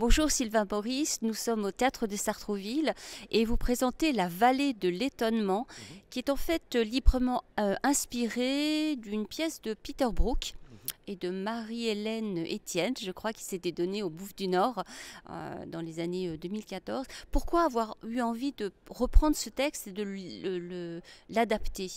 Bonjour Sylvain Boris, nous sommes au théâtre de Sartrouville et vous présentez La Vallée de l'étonnement qui est en fait librement inspirée d'une pièce de Peter Brook et de Marie-Hélène Etienne, je crois, qui s'était donnée au Bouffe du Nord dans les années 2014. Pourquoi avoir eu envie de reprendre ce texte et de l'adapter ?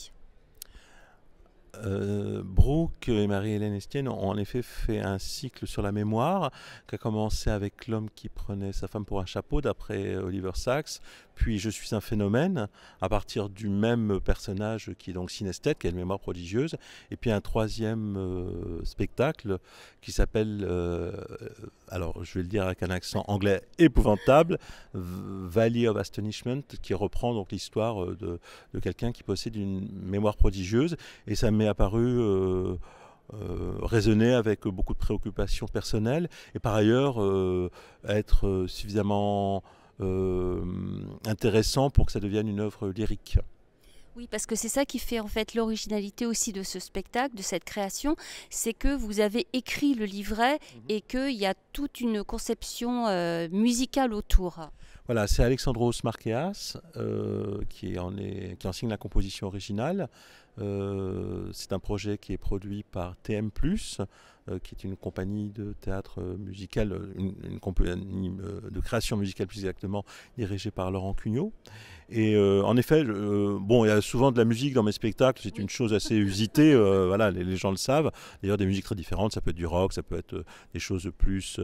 Brooke et Marie-Hélène Estienne ont en effet fait un cycle sur la mémoire qui a commencé avec L'homme qui prenait sa femme pour un chapeau d'après Oliver Sacks, puis Je suis un phénomène à partir du même personnage qui est donc synesthète, qui a une mémoire prodigieuse, et puis un troisième spectacle qui s'appelle, alors je vais le dire avec un accent anglais épouvantable, Valley of Astonishment, qui reprend donc l'histoire de quelqu'un qui possède une mémoire prodigieuse, et ça m'est apparu raisonner avec beaucoup de préoccupations personnelles et par ailleurs être suffisamment intéressant pour que ça devienne une œuvre lyrique. Oui, parce que c'est ça qui fait en fait l'originalité aussi de ce spectacle, de cette création, c'est que vous avez écrit le livret et qu'il y a toute une conception musicale autour. Voilà, c'est Alexandros Markeas qui en signe la composition originale. C'est un projet qui est produit par TM+, qui est une compagnie de théâtre musical, une compagnie de création musicale plus exactement, dirigée par Laurent Cugnot. Et en effet, bon, il y a souvent de la musique dans mes spectacles, c'est une chose assez usitée, voilà, les gens le savent. D'ailleurs, des musiques très différentes, ça peut être du rock, ça peut être des choses plus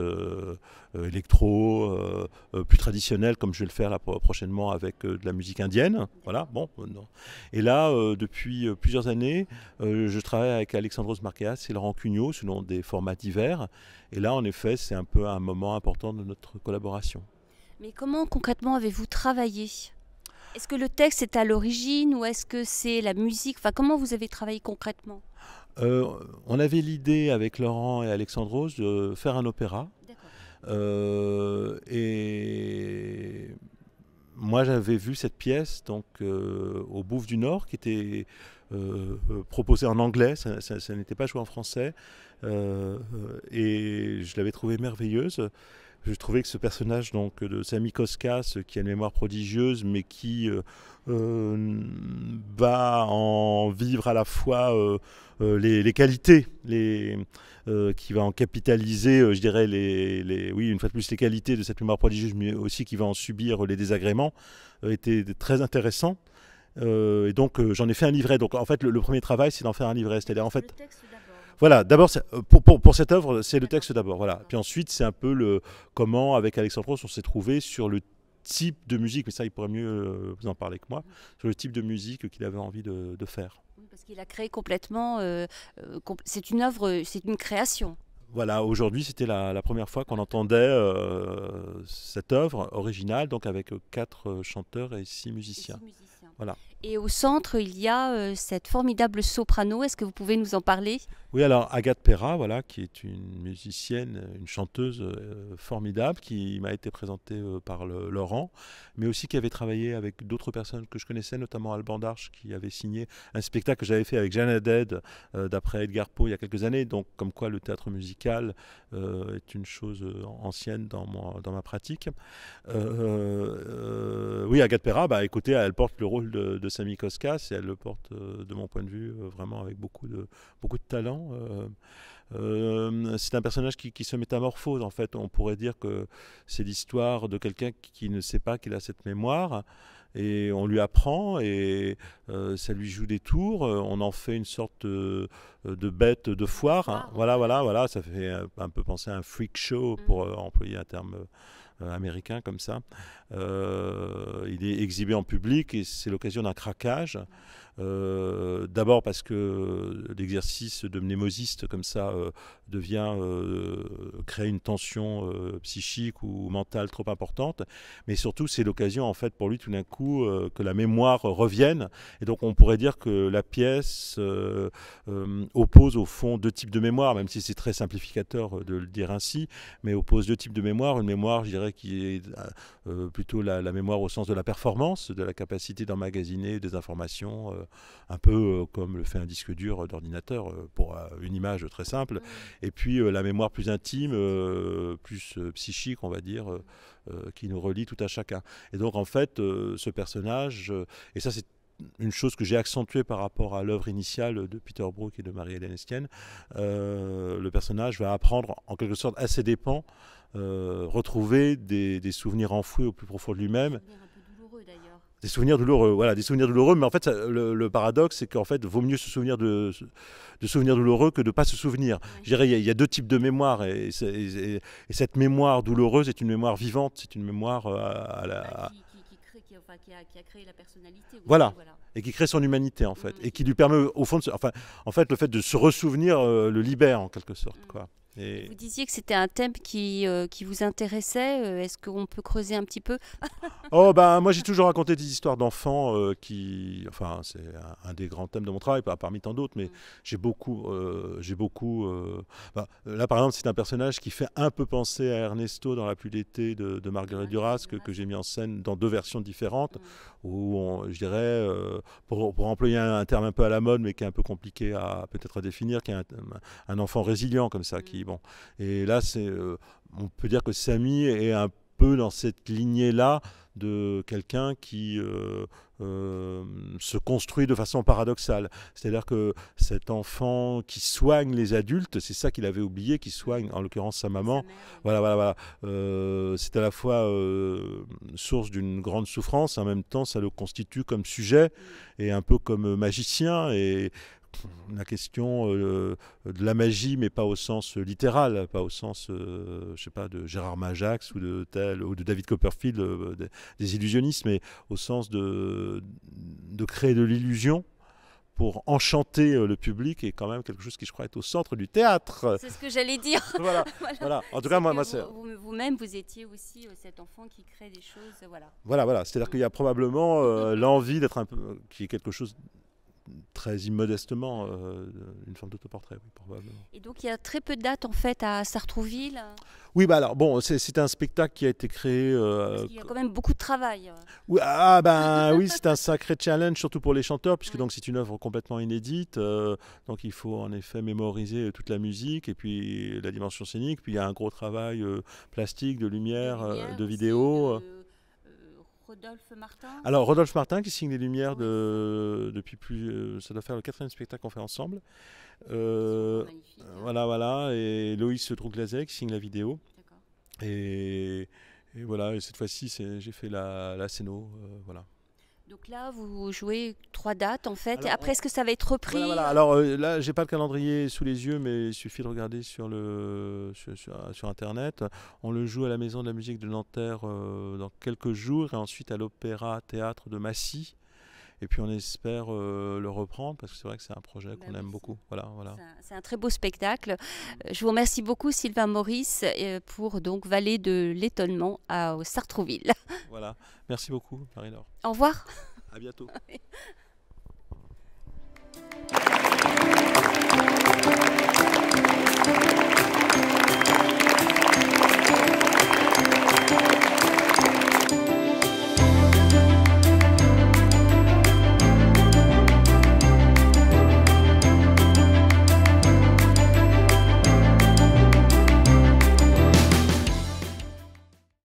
électro, plus traditionnelles, comme je vais le faire là, prochainement avec de la musique indienne. Voilà, bon. Et là, depuis plusieurs années, je travaille avec Alexandros Markeas et Laurent Cugnot selon des formats divers. Et là, en effet, c'est un peu un moment important de notre collaboration. Mais comment concrètement avez-vous travaillé ? Est-ce que le texte est à l'origine ou est-ce que c'est la musique ? Enfin, comment vous avez travaillé concrètement ? On avait l'idée avec Laurent et Alexandros de faire un opéra. Et moi, j'avais vu cette pièce donc, au Bouffe du Nord qui était proposée en anglais, ça n'était pas joué en français. Et je l'avais trouvée merveilleuse. Je trouvais que ce personnage donc, de Sami Koskas, qui a une mémoire prodigieuse, mais qui va en vivre à la fois les qualités, qui va en capitaliser, je dirais, oui, une fois de plus, les qualités de cette mémoire prodigieuse, mais aussi qui va en subir les désagréments, était très intéressant. Et donc, j'en ai fait un livret. Donc, en fait, le premier travail, c'est d'en faire un livret. C'est-à-dire, en fait, voilà, d'abord, pour cette œuvre, c'est le texte d'abord. Voilà. Puis ensuite, c'est un peu comment, avec Alexandros, on s'est trouvé sur le type de musique, mais ça, il pourrait mieux vous en parler que moi, sur le type de musique qu'il avait envie de faire. Oui, parce qu'il a créé complètement, c'est une œuvre, c'est une création. Voilà, aujourd'hui, c'était la première fois qu'on entendait cette œuvre originale, donc avec 4 chanteurs et 6 musiciens. Voilà. Et au centre, il y a cette formidable soprano. Est-ce que vous pouvez nous en parler ? Oui, alors Agathe Perra, voilà, qui est une musicienne, une chanteuse formidable, qui m'a été présentée par Laurent, mais aussi qui avait travaillé avec d'autres personnes que je connaissais, notamment Alban Darche, qui avait signé un spectacle que j'avais fait avec Jeanne Haddad, d'après Edgar Poe, il y a quelques années. Donc, comme quoi le théâtre musical est une chose ancienne dans ma pratique. Oui, Agathe Perra, bah, écoutez, elle porte le rôle de Sami Koskas et elle le porte, de mon point de vue, vraiment avec beaucoup de talent. C'est un personnage qui se métamorphose, en fait. On pourrait dire que c'est l'histoire de quelqu'un qui ne sait pas qu'il a cette mémoire et on lui apprend et ça lui joue des tours. On en fait une sorte de bête de foire, hein. Voilà, ça fait un peu penser à un freak show pour employer un terme américain comme ça. Il est exhibé en public et c'est l'occasion d'un craquage. D'abord parce que l'exercice de mnémosiste comme ça devient créer une tension psychique ou mentale trop importante, mais surtout c'est l'occasion en fait pour lui tout d'un coup que la mémoire revienne, et donc on pourrait dire que la pièce oppose au fond 2 types de mémoire, même si c'est très simplificateur de le dire ainsi, mais oppose 2 types de mémoire. Une mémoire, je dirais, qui est plutôt la mémoire au sens de la performance, de la capacité d'emmagasiner des informations un peu comme le fait un disque dur d'ordinateur, pour une image très simple. Et puis la mémoire plus intime, plus psychique, on va dire, qui nous relie tout à chacun. Et donc en fait, ce personnage, et ça c'est une chose que j'ai accentuée par rapport à l'œuvre initiale de Peter Brook et de Marie-Hélène Estienne, le personnage va apprendre en quelque sorte à ses dépens, retrouver des souvenirs enfouis au plus profond de lui-même. Des souvenirs douloureux, voilà, des souvenirs douloureux, mais en fait, le paradoxe, c'est qu'en fait, vaut mieux se souvenir de souvenirs douloureux que de ne pas se souvenir. Ouais. Je dirais, il y a deux types de mémoire, et cette mémoire douloureuse est une mémoire vivante, c'est une mémoire qui a créé la personnalité. Aussi, voilà. Et qui crée son humanité, en fait, et qui lui permet, au fond, en fait, le fait de se ressouvenir le libère, en quelque sorte, quoi. Et vous disiez que c'était un thème qui vous intéressait. Est-ce qu'on peut creuser un petit peu? Oh, ben, moi j'ai toujours raconté des histoires d'enfants enfin c'est un des grands thèmes de mon travail, parmi tant d'autres, mais j'ai beaucoup là par exemple c'est un personnage qui fait un peu penser à Ernesto dans La pluie d'été de Marguerite Duras que j'ai mis en scène dans deux versions différentes, où je dirais, pour employer un terme un peu à la mode mais qui est un peu compliqué peut-être à définir, qui est un enfant résilient comme ça, bon. Et là, on peut dire que Samy est un peu dans cette lignée-là de quelqu'un qui se construit de façon paradoxale. C'est-à-dire que cet enfant qui soigne les adultes, c'est ça qu'il avait oublié, qui soigne en l'occurrence sa maman. Voilà. C'est à la fois source d'une grande souffrance, en même temps ça le constitue comme sujet et un peu comme magicien. Et la question de la magie, mais pas au sens littéral, pas au sens, je sais pas, de Gérard Majax ou de David Copperfield, des illusionnistes, mais au sens de créer de l'illusion pour enchanter le public, est quand même quelque chose qui, je crois, est au centre du théâtre. C'est ce que j'allais dire. Voilà. En tout cas, moi, c'est... Vous-même, vous étiez aussi cet enfant qui crée des choses, Voilà. C'est-à-dire qu'il y a probablement l'envie d'être un peu, qui est quelque chose très immodestement, une forme d'autoportrait, oui, probablement. Et donc il y a très peu de dates en fait à Sartrouville. Oui, bah alors bon, c'est un spectacle qui a été créé. Parce qu'il y a quand même beaucoup de travail. Oui, oui, c'est un sacré challenge, surtout pour les chanteurs, puisque donc c'est une œuvre complètement inédite. Donc il faut en effet mémoriser toute la musique et puis la dimension scénique. Puis il y a un gros travail plastique, de lumière, de vidéo. Rodolphe Martin. Alors Rodolphe Martin qui signe les lumières depuis ça doit faire le 4e spectacle qu'on fait ensemble. Voilà, et Loïs Trouglazet qui signe la vidéo. Et voilà, et cette fois-ci j'ai fait la scéno, voilà. Donc là, vous jouez 3 dates en fait. Alors, après, est-ce que ça va être repris? Voilà. Alors là, j'ai pas le calendrier sous les yeux, mais il suffit de regarder sur Internet. On le joue à la Maison de la Musique de Nanterre dans quelques jours, et ensuite à l'Opéra Théâtre de Massy. Et puis on espère le reprendre, parce que c'est vrai que c'est un projet qu'on aime beaucoup. Voilà. C'est un très beau spectacle. Je vous remercie beaucoup Sylvain Maurice pour donc Vallée de l'étonnement à Sartrouville. Voilà, merci beaucoup Marie-Laure. Au revoir. À bientôt.